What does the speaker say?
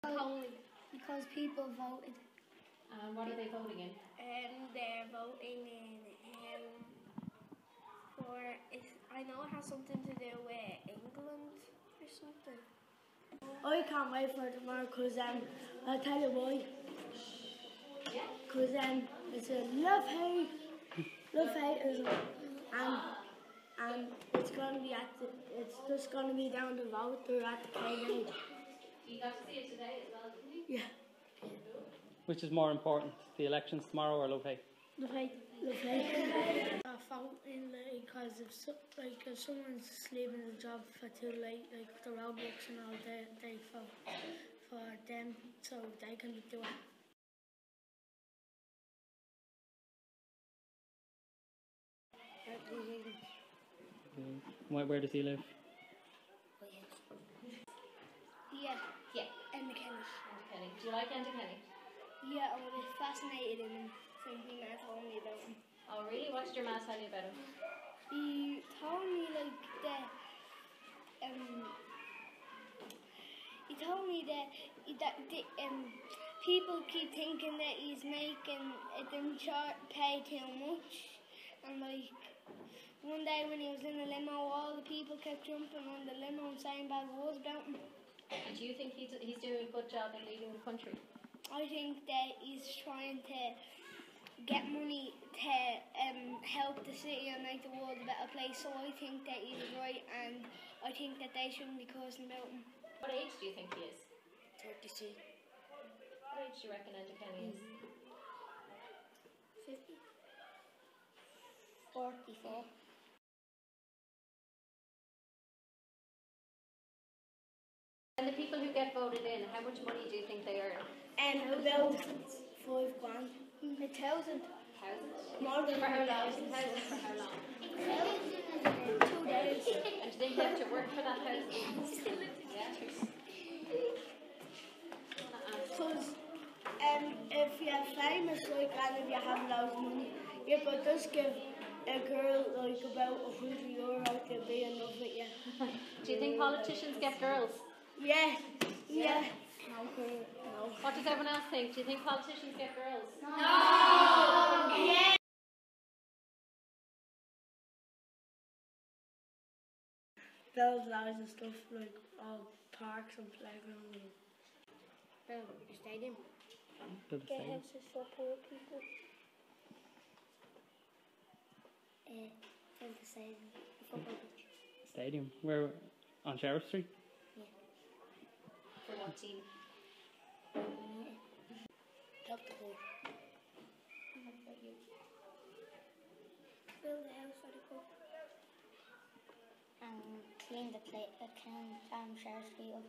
Because people voted. What are they voting in? They're voting in I know it has something to do with England or something. I can't wait for tomorrow because I'll tell you why. Because it's a love hate and it's going to be it's just going to be down the road there at the K-Day. You got to see it today as well, didn't you? Yeah. Which is more important, the elections tomorrow or love hate? Love hate. I voting because if someone's leaving the job for too late, like the roadworks and all, they vote for them so they can do it. Where does he live? Yeah. Enderkenny. Do you like Enderkenny? Yeah, I was fascinated in him from he told me about him. Oh really? What did your ma tell you about him? He told me that people keep thinking that he's making them pay too much, and one day when he was in the limo, all the people kept jumping on the limo and saying bad words about him. And do you think he's doing a good job in leading the country? I think that he's trying to get money to help the city and make the world a better place, so I think that he's right, and I think that they shouldn't be cursing about him. What age do you think he is? 32. What age do you reckon Enderkenny is? 50. 44. And the people who get voted in, how much money do you think they earn? About £5 grand. 1,000. Thousand? More than For how long? 1,000. Thousand for how long? 2 days. And do you think they have to work for that thousand? Yeah. Because if you're famous and if you have loads of money, you could just give a girl about €100 to be enough with you. Do you think politicians get girls? Yeah. No. What does everyone else think? Do you think politicians get girls? No. Yeah. Build loads of stuff like all parks and playgrounds. Build a stadium. Build a Get stadium. houses for poor people. Build a stadium. A football pitch. Stadium? Where? On Sheriff Street? Yeah. For what team? Top the poor. What about you? Build a house for the poor. And clean Sheriff Street up.